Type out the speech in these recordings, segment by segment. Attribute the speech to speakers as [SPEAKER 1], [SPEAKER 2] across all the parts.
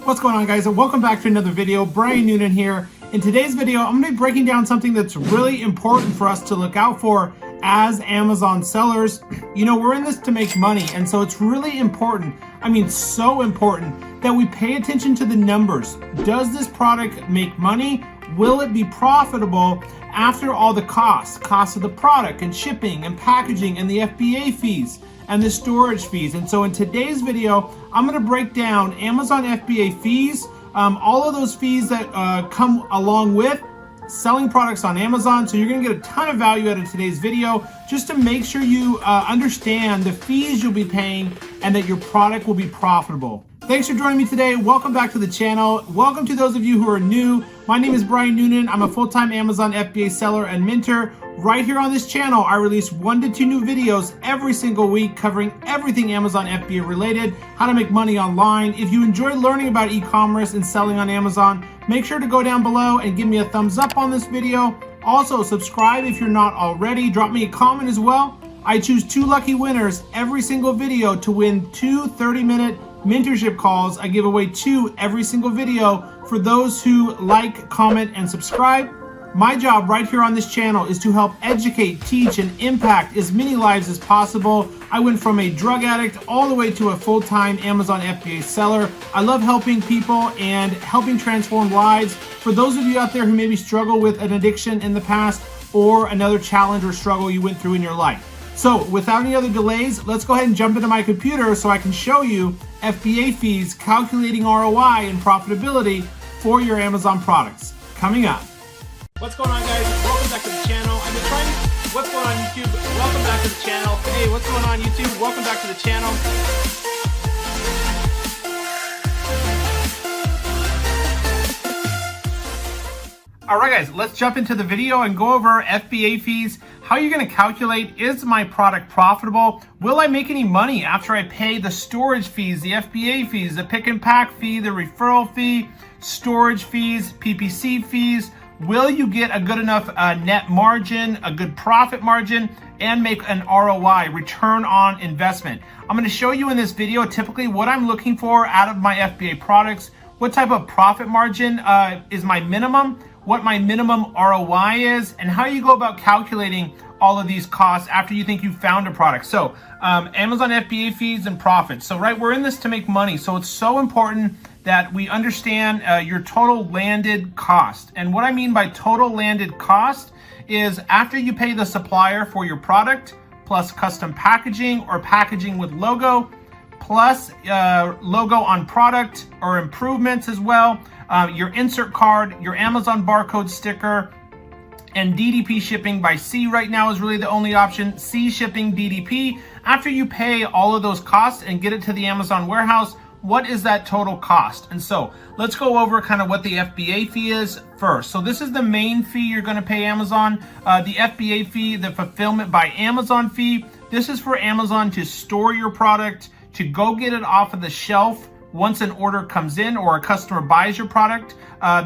[SPEAKER 1] What's going on, guys, and welcome back to another video. Brian Noonan here. In today's video, I'm going to be breaking down something that's really important for us to look out for as Amazon sellers. You know, we're in this to make money, and so it's really important, I mean so important, that we pay attention to the numbers. Does this product make money? Will it be profitable after all the costs of the product and shipping and packaging and the FBA fees and the storage fees? And so in today's video, I'm going to break down Amazon FBA fees, all of those fees that come along with selling products on Amazon. So you're going to get a ton of value out of today's video, just to make sure you understand the fees you'll be paying and that your product will be profitable. Thanks for joining me today. Welcome back to the channel. Welcome to those of you who are new. My name is Brian Noonan. I'm a full-time Amazon FBA seller and mentor. Right here on this channel, I release 1 to 2 new videos every single week covering everything Amazon FBA related, how to make money online. If you enjoy learning about e-commerce and selling on Amazon, make sure to go down below and give me a thumbs up on this video. Also, subscribe if you're not already. Drop me a comment as well. I choose 2 lucky winners every single video to win 2 30-minute mentorship calls. I give away 2 every single video for those who like, comment, and subscribe. My job right here on this channel is to help educate, teach, and impact as many lives as possible. I went from a drug addict all the way to a full-time Amazon FBA seller. I love helping people and helping transform lives. For those of you out there who maybe struggle with an addiction in the past or another challenge or struggle you went through in your life. So without any other delays, let's go ahead and jump into my computer so I can show you FBA fees, calculating ROI and profitability for your Amazon products. Coming up. What's going on, guys? Welcome back to the channel. I've been trying. What's going on, YouTube? Welcome back to the channel. Hey, what's going on, YouTube? Welcome back to the channel. All right, guys, let's jump into the video and go over FBA fees. How you're going to calculate, is my product profitable? Will I make any money after I pay the storage fees, the FBA fees, the pick and pack fee, the referral fee, storage fees, PPC fees? Will you get a good enough net margin, a good profit margin, and make an ROI, return on investment? I'm going to show you in this video typically what I'm looking for out of my FBA products, what type of profit margin is my minimum, what my minimum ROI is, and how you go about calculating all of these costs after you think you've found a product. So Amazon FBA fees and profits. So we're in this to make money. So it's so important that we understand your total landed cost. And what I mean by total landed cost is after you pay the supplier for your product, plus custom packaging or packaging with logo, plus logo on product or improvements as well, your insert card, your Amazon barcode sticker, and DDP shipping by C right now is really the only option. C shipping, DDP. After you pay all of those costs and get it to the Amazon warehouse, what is that total cost? And so let's go over kind of what the FBA fee is first. So this is the main fee you're going to pay Amazon. The FBA fee, the fulfillment by Amazon fee. This is for Amazon to store your product, to go get it off of the shelf once an order comes in or a customer buys your product.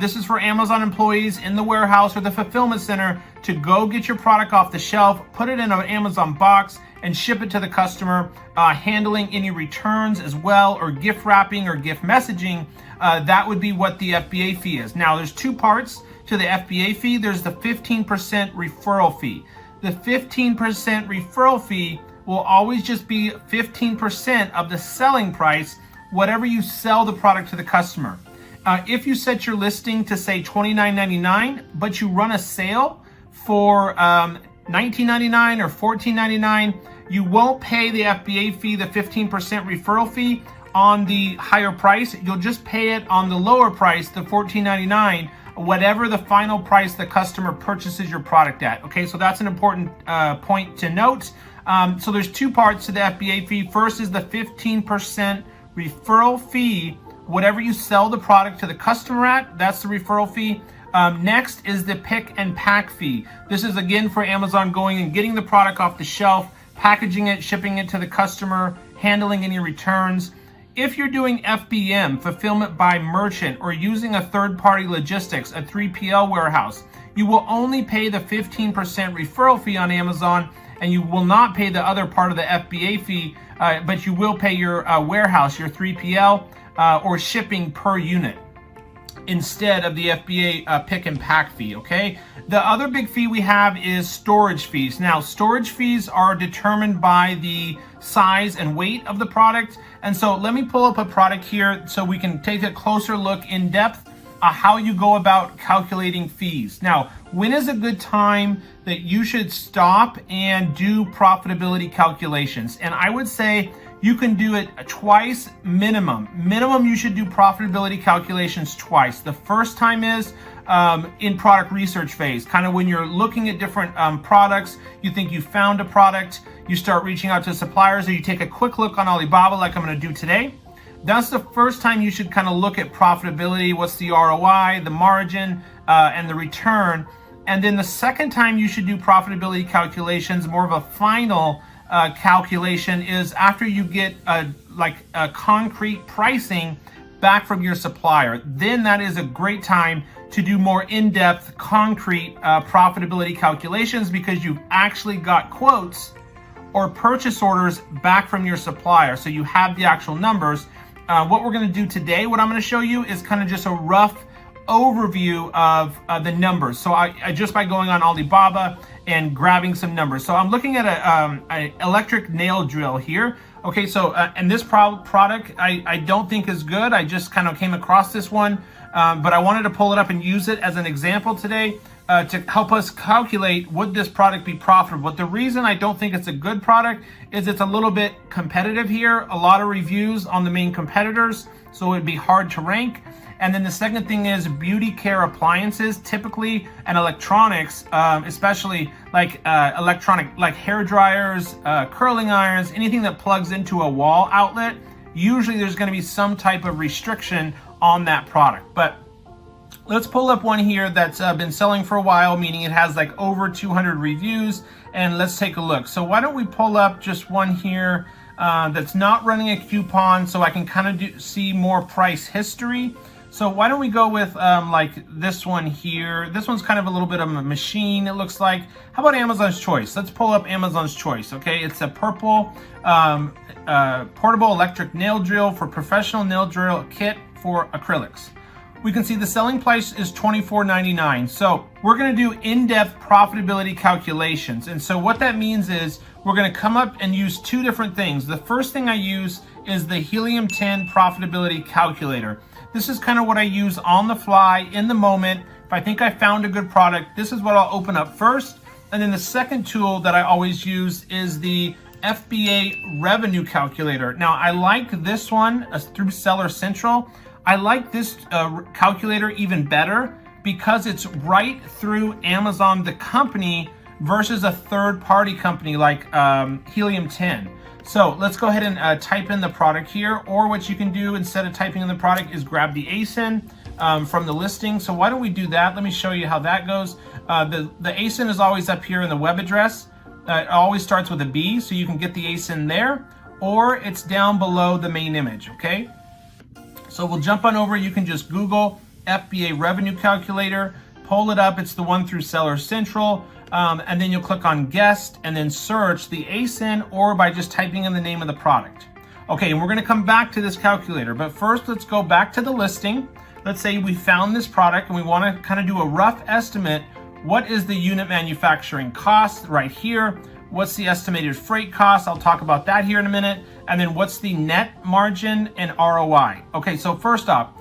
[SPEAKER 1] This is for Amazon employees in the warehouse or the fulfillment center to go get your product off the shelf, put it in an Amazon box, and ship it to the customer, handling any returns as well, or gift wrapping or gift messaging. That would be what the FBA fee is. Now, there's 2 parts to the FBA fee. There's the 15% referral fee. The 15% referral fee will always just be 15% of the selling price, whatever you sell the product to the customer. If you set your listing to say $29.99, but you run a sale for $19.99 or $14.99, you won't pay the FBA fee, the 15% referral fee, on the higher price. You'll just pay it on the lower price, the $14.99, whatever the final price the customer purchases your product at. Okay, so that's an important point to note. So there's 2 parts to the FBA fee. First is the 15% referral fee. Whatever you sell the product to the customer at, that's the referral fee. Next is the pick and pack fee. This is again for Amazon going and getting the product off the shelf, packaging it, shipping it to the customer, handling any returns. If you're doing FBM, fulfillment by merchant, or using a third-party logistics, a 3PL warehouse, you will only pay the 15% referral fee on Amazon, and you will not pay the other part of the FBA fee, but you will pay your warehouse, your 3PL. or shipping per unit instead of the FBA pick and pack fee, okay? The other big fee we have is storage fees. Now, storage fees are determined by the size and weight of the product. And so let me pull up a product here so we can take a closer look in depth how you go about calculating fees. Now, when is a good time that you should stop and do profitability calculations? And I would say you can do it twice minimum. Minimum, you should do profitability calculations twice. The first time is in product research phase, kind of when you're looking at different products, you think you found a product, you start reaching out to suppliers, or you take a quick look on Alibaba like I'm going to do today. That's the first time you should kind of look at profitability. What's the ROI, the margin, and the return. And then the second time you should do profitability calculations, more of a final calculation, is after you get a concrete pricing back from your supplier. Then that is a great time to do more in-depth, concrete profitability calculations, because you've actually got quotes or purchase orders back from your supplier. So you have the actual numbers. What we're going to do today, what I'm going to show you is kind of just a rough overview of the numbers. So I just by going on Alibaba and grabbing some numbers. So I'm looking at an electric nail drill here. Okay, so and this product I don't think is good. I just kind of came across this one, but I wanted to pull it up and use it as an example today to help us calculate, would this product be profitable. But the reason I don't think it's a good product is it's a little bit competitive here. A lot of reviews on the main competitors, so it'd be hard to rank. And then the second thing is beauty care appliances, typically, and electronics, especially like electronic, like hair dryers, curling irons, anything that plugs into a wall outlet. Usually there's going to be some type of restriction on that product. But let's pull up one here that's been selling for a while, meaning it has like over 200 reviews, and let's take a look. So why don't we pull up just one here that's not running a coupon, so I can kind of see more price history. So why don't we go with like this one here. This one's kind of a little bit of a machine, it looks like. How about Amazon's Choice? Let's pull up Amazon's Choice, okay? It's a purple portable electric nail drill for professional nail drill kit for acrylics. We can see the selling price is $24.99. So we're going to do in-depth profitability calculations. And so what that means is we're going to come up and use two different things. The first thing I use is the Helium 10 Profitability Calculator. This is kind of what I use on the fly, in the moment. If I think I found a good product, this is what I'll open up first. And then the second tool that I always use is the FBA Revenue Calculator. Now, I like this one through Seller Central. I like this calculator even better because it's right through Amazon, the company, versus a third-party company like Helium 10. So let's go ahead and type in the product here, or what you can do instead of typing in the product is grab the ASIN from the listing. So why don't we do that? Let me show you how that goes. The ASIN is always up here in the web address. It always starts with a B, so you can get the ASIN there, or it's down below the main image, okay? So we'll jump on over. You can just Google FBA Revenue Calculator, pull it up. It's the one through Seller Central. And then you'll click on guest and then search the ASIN, or by just typing in the name of the product. Okay, and we're going to come back to this calculator, but first let's go back to the listing. Let's say we found this product and we want to kind of do a rough estimate. What is the unit manufacturing cost right here? What's the estimated freight cost? I'll talk about that here in a minute. And then what's the net margin and ROI? Okay, so first off,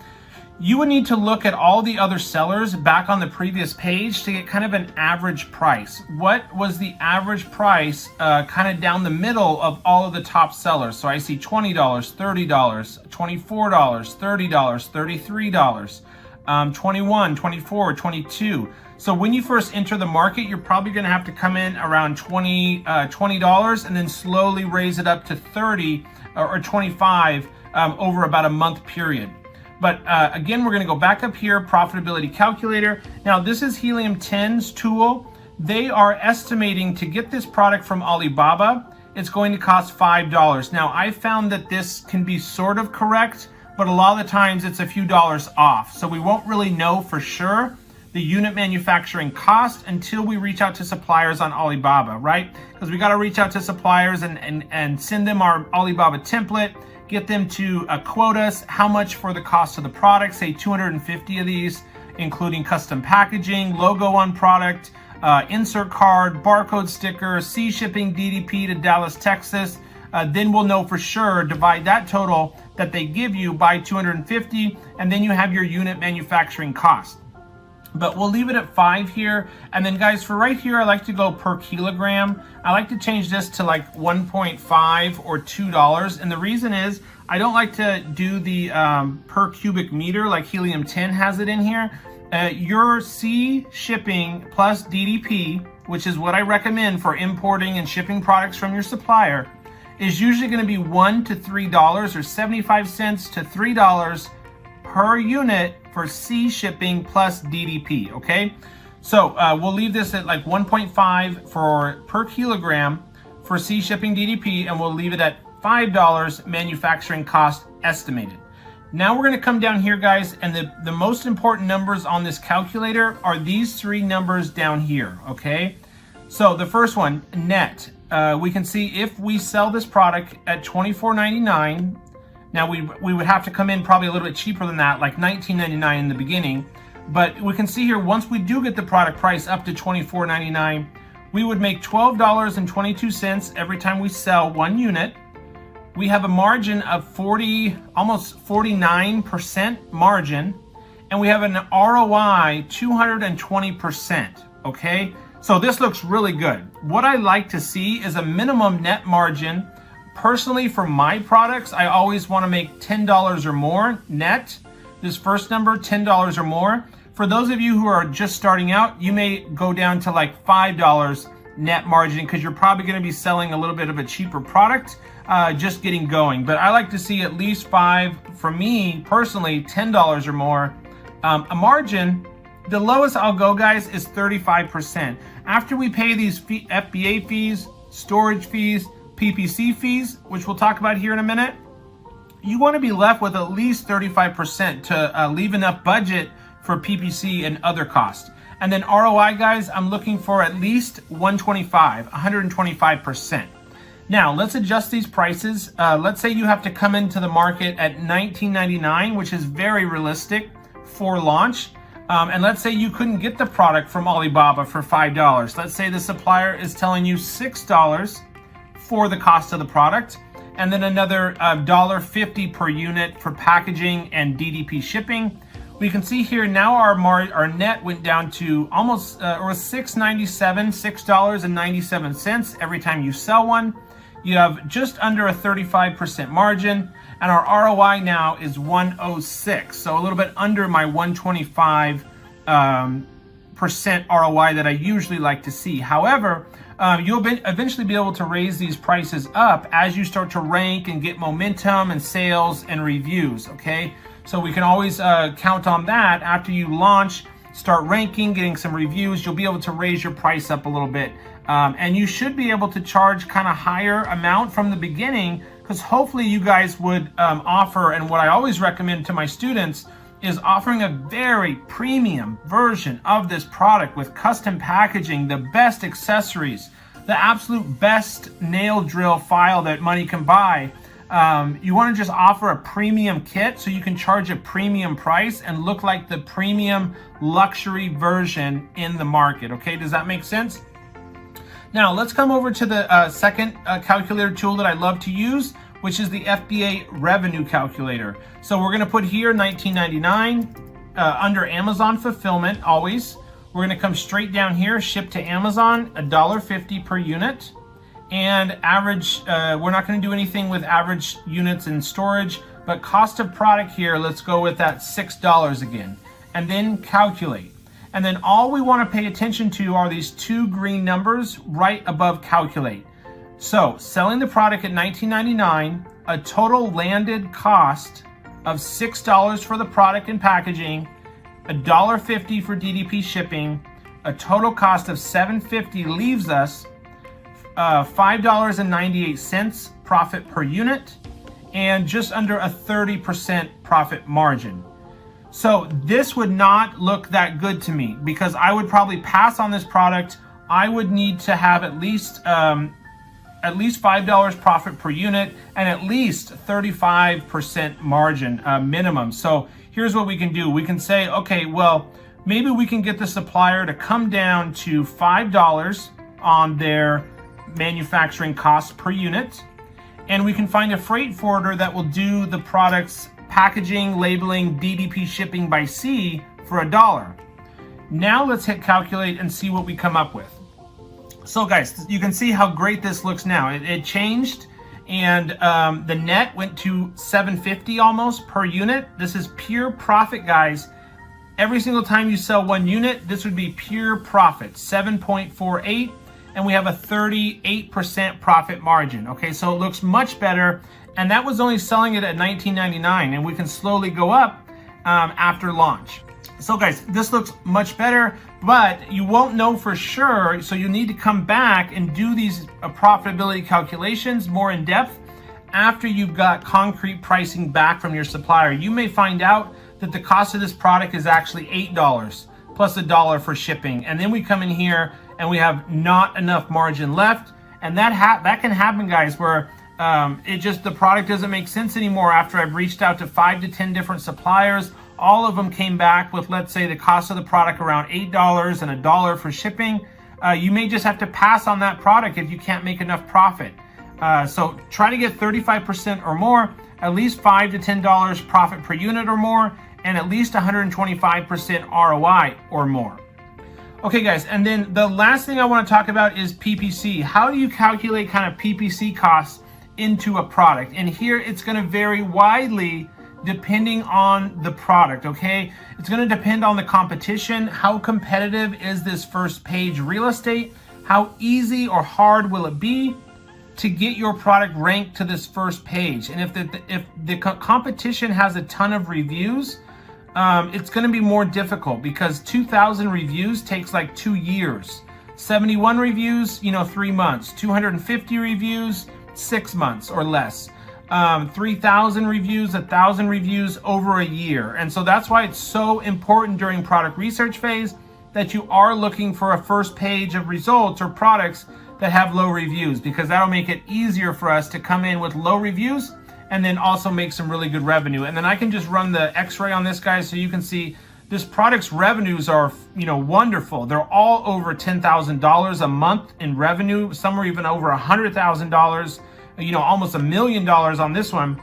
[SPEAKER 1] you would need to look at all the other sellers back on the previous page to get kind of an average price. What was the average price kind of down the middle of all of the top sellers? So I see $20, $30, $24, $30, $33, $21, $24, $22. So when you first enter the market, you're probably going to have to come in around $20 and then slowly raise it up to $30 or $25 over about a month period. But again, we're going to go back up here, Profitability Calculator. Now, this is Helium 10's tool. They are estimating to get this product from Alibaba, it's going to cost $5. Now, I found that this can be sort of correct, but a lot of the times it's a few dollars off. So we won't really know for sure the unit manufacturing cost until we reach out to suppliers on Alibaba, right? Because we got to reach out to suppliers and send them our Alibaba template, get them to quote us how much for the cost of the product, say 250 of these, including custom packaging, logo on product, insert card, barcode sticker, sea shipping DDP to Dallas, Texas. Then we'll know for sure, divide that total that they give you by 250, and then you have your unit manufacturing cost. But we'll leave it at 5 here. And then guys, for right here, I like to go per kilogram. I like to change this to like 1.5 or $2. And the reason is I don't like to do the per cubic meter like Helium 10 has it in here. Your sea shipping plus DDP, which is what I recommend for importing and shipping products from your supplier, is usually going to be $1 to $3 or 75 cents to $3 per unit for sea shipping plus DDP, okay? So we'll leave this at like 1.5 for per kilogram for sea shipping DDP, and we'll leave it at $5 manufacturing cost estimated. Now we're gonna come down here, guys, and the most important numbers on this calculator are these 3 numbers down here, okay? So the first one, net. We can see if we sell this product at $24.99, now we would have to come in probably a little bit cheaper than that, like $19.99 in the beginning. But we can see here, once we do get the product price up to $24.99, we would make $12.22 every time we sell 1 unit. We have a margin of almost 49% margin, and we have an ROI 220%, okay? So this looks really good. What I like to see is a minimum net margin. Personally, for my products, I always want to make $10 or more net. This first number, $10 or more. For those of you who are just starting out, you may go down to like $5 net margin because you're probably going to be selling a little bit of a cheaper product, just getting going. But I like to see at least 5, for me personally, $10 or more. A margin, the lowest I'll go, guys, is 35%. After we pay these FBA fees, storage fees, PPC fees, which we'll talk about here in a minute, you want to be left with at least 35% to leave enough budget for PPC and other costs. And then ROI, guys, I'm looking for at least 125%. Now, let's adjust these prices. Let's say you have to come into the market at $19.99, which is very realistic for launch. And let's say you couldn't get the product from Alibaba for $5. Let's say the supplier is telling you $6 for the cost of the product, and then another $1.50 per unit for packaging and DDP shipping. We can see here now our net went down to almost or $6.97 every time you sell one. You have just under a 35% margin, and our ROI now is 106, so a little bit under my 125% ROI that I usually like to see. However, you'll eventually be able to raise these prices up as you start to rank and get momentum and sales and reviews, okay? So we can always count on that. After you launch, start ranking, getting some reviews, you'll be able to raise your price up a little bit. And you should be able to charge kind of higher amount from the beginning, because hopefully you guys would offer, and what I always recommend to my students is offering a very premium version of this product with custom packaging, the best accessories, the absolute best nail drill file that money can buy. You want to just offer a premium kit so you can charge a premium price and look like the premium luxury version in the market. Okay, does that make sense? Now let's come over to the second calculator tool that I love to use, which is the FBA Revenue Calculator. So we're going to put here $19.99 under Amazon fulfillment always. We're going to come straight down here, ship to Amazon, $1.50 per unit. And average, we're not going to do anything with average units in storage, but cost of product here, let's go with that $6 again. And then calculate. And then all we want to pay attention to are these 2 green numbers right above calculate. So selling the product at $19.99, a total landed cost of $6 for the product and packaging, $1.50 for DDP shipping, a total cost of $7.50 leaves us $5.98 profit per unit, and just under a 30% profit margin. So this would not look that good to me, because I would probably pass on this product. I would need to have at least at least $5 profit per unit, and at least 35% margin minimum. So here's what we can do. We can say, okay, well, maybe we can get the supplier to come down to $5 on their manufacturing cost per unit, and we can find a freight forwarder that will do the product's packaging, labeling, DDP shipping by sea for $1. Now let's hit calculate and see what we come up with. So guys, you can see how great this looks now. It changed, and the net went to $7.50 almost per unit. This is pure profit, guys. Every single time you sell one unit, this would be pure profit, 7.48, and we have a 38% profit margin. Okay, so it looks much better, and that was only selling it at $19.99, and we can slowly go up after launch. So guys, this looks much better, but you won't know for sure, so you need to come back and do these profitability calculations more in depth after you've got concrete pricing back from your supplier. You may find out that the cost of this product is actually $8 plus $1 for shipping, and then we come in here and we have not enough margin left, and that can happen, guys, where the product doesn't make sense anymore after I've reached out to 5 to 10 different suppliers. All of them came back with, let's say, the cost of the product around $8 and $1 for shipping. You may just have to pass on that product if you can't make enough profit. So try to get 35% or more, at least $5 to $10 profit per unit or more, and at least 125% ROI or more. Okay guys, and then the last thing I want to talk about is PPC. How do you calculate kind of PPC costs into a product? And here it's going to vary widely depending on the product, okay? It's going to depend on the competition. How competitive is this first page real estate? How easy or hard will it be to get your product ranked to this first page? And if the competition has a ton of reviews, it's going to be more difficult, because 2,000 reviews takes like 2 years. 71 reviews, 3 months. 250 reviews, 6 months or less. 3,000 reviews, 1,000 reviews, over a year. And so that's why it's so important during product research phase that you are looking for a first page of results or products that have low reviews, because that'll make it easier for us to come in with low reviews and then also make some really good revenue. And then I can just run the x-ray on this, guys, so you can see this product's revenues are, wonderful. They're all over $10,000 a month in revenue. Some are even over $100,000, almost $1 million on this one.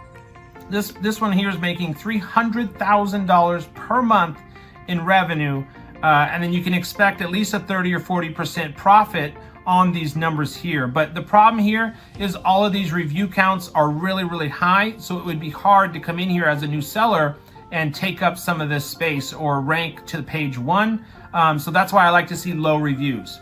[SPEAKER 1] This one here is making $300,000 per month in revenue. And then you can expect at least a 30 or 40% profit on these numbers here. But the problem here is all of these review counts are really, really high. So it would be hard to come in here as a new seller and take up some of this space or rank to page 1. So that's why I like to see low reviews.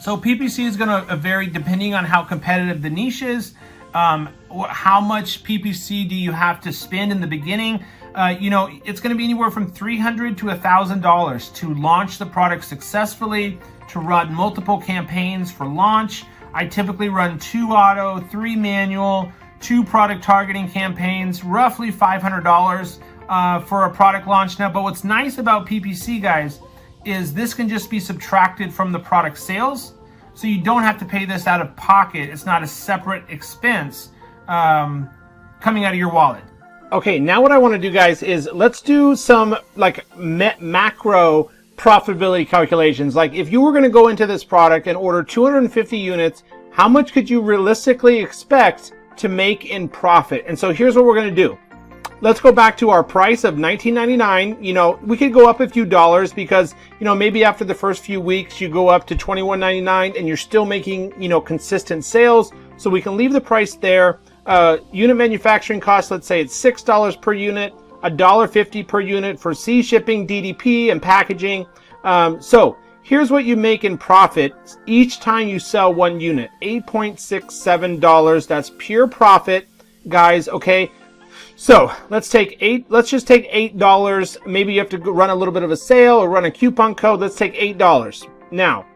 [SPEAKER 1] So PPC is going to vary depending on how competitive the niche is. How much PPC do you have to spend in the beginning? It's going to be anywhere from $300 to $1,000 to launch the product successfully, to run multiple campaigns for launch. I typically run 2 auto, 3 manual, 2 product targeting campaigns, roughly $500 for a product launch now. But what's nice about PPC, guys, is this can just be subtracted from the product sales. So you don't have to pay this out of pocket. It's not a separate expense coming out of your wallet. Okay, now what I want to do, guys, is let's do some macro profitability calculations. Like if you were going to go into this product and order 250 units, how much could you realistically expect to make in profit? And so here's what we're going to do. Let's go back to our price of $19.99. We could go up a few dollars because, maybe after the first few weeks you go up to $21.99 and you're still making, consistent sales. So we can leave the price there. Unit manufacturing cost, let's say it's $6 per unit, $1.50 per unit for sea shipping, DDP, and packaging. So here's what you make in profit each time you sell one unit, $8.67. That's pure profit, guys. Okay. So let's just take $8. Maybe you have to run a little bit of a sale or run a coupon code. Let's take $8. Now,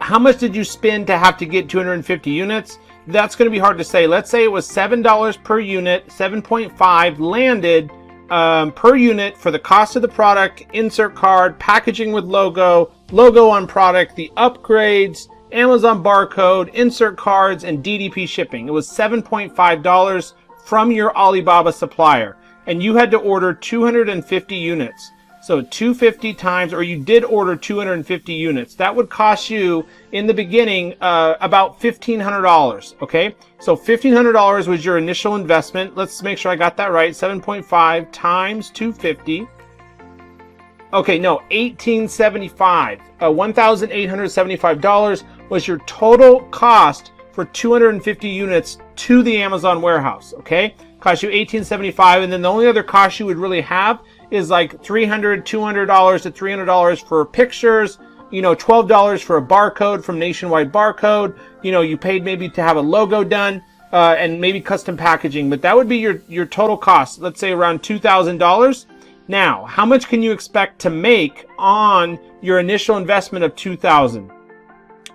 [SPEAKER 1] how much did you spend to have to get 250 units? That's going to be hard to say. Let's say it was $7 per unit, 7.5 landed per unit for the cost of the product, insert card, packaging with logo on product, the upgrades, Amazon barcode, insert cards, and DDP shipping. It was $7.5 from your Alibaba supplier. And you had to order 250 units. So 250 times, or you did order 250 units. That would cost you, in the beginning, about $1,500, okay? So $1,500 was your initial investment. Let's make sure I got that right. 7.5 times 250. Okay, no, $1,875. $1,875 was your total cost for 250 units to the Amazon warehouse, okay? Cost you $1,875, and then the only other cost you would really have is like $200 to $300 for pictures, you know, $12 for a barcode from Nationwide Barcode. You know, you paid maybe to have a logo done, and maybe custom packaging, but that would be your total cost. Let's say around $2,000. Now, how much can you expect to make on your initial investment of $2,000?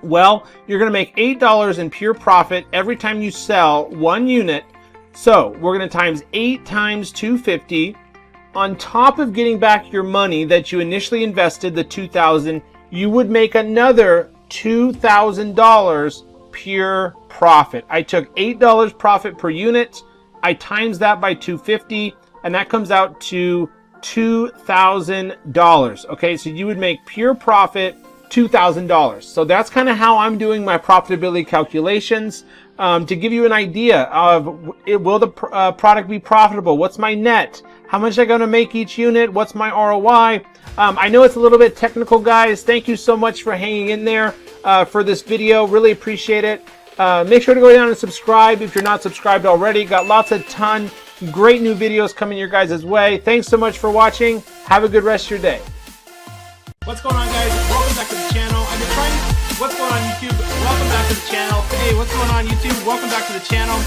[SPEAKER 1] Well, you're going to make $8 in pure profit every time you sell one unit. So we're going to times 8 times 250. On top of getting back your money that you initially invested, the $2,000, you would make another $2,000 pure profit. I took $8 profit per unit. I times that by 250, and that comes out to $2,000. Okay, so you would make pure profit $2,000. So that's kind of how I'm doing my profitability calculations, to give you an idea of will the product be profitable? What's my net? How much am I going to make each unit? What's my ROI? I know it's a little bit technical, guys. Thank you so much for hanging in there for this video. Really appreciate it. Make sure to go down and subscribe if you're not subscribed already. Got lots of great new videos coming your guys' way. Thanks so much for watching. Have a good rest of your day. What's going on, guys? Welcome back to the channel. I've been trying. What's going on, YouTube? Welcome back to the channel. Hey, what's going on, YouTube? Welcome back to the channel.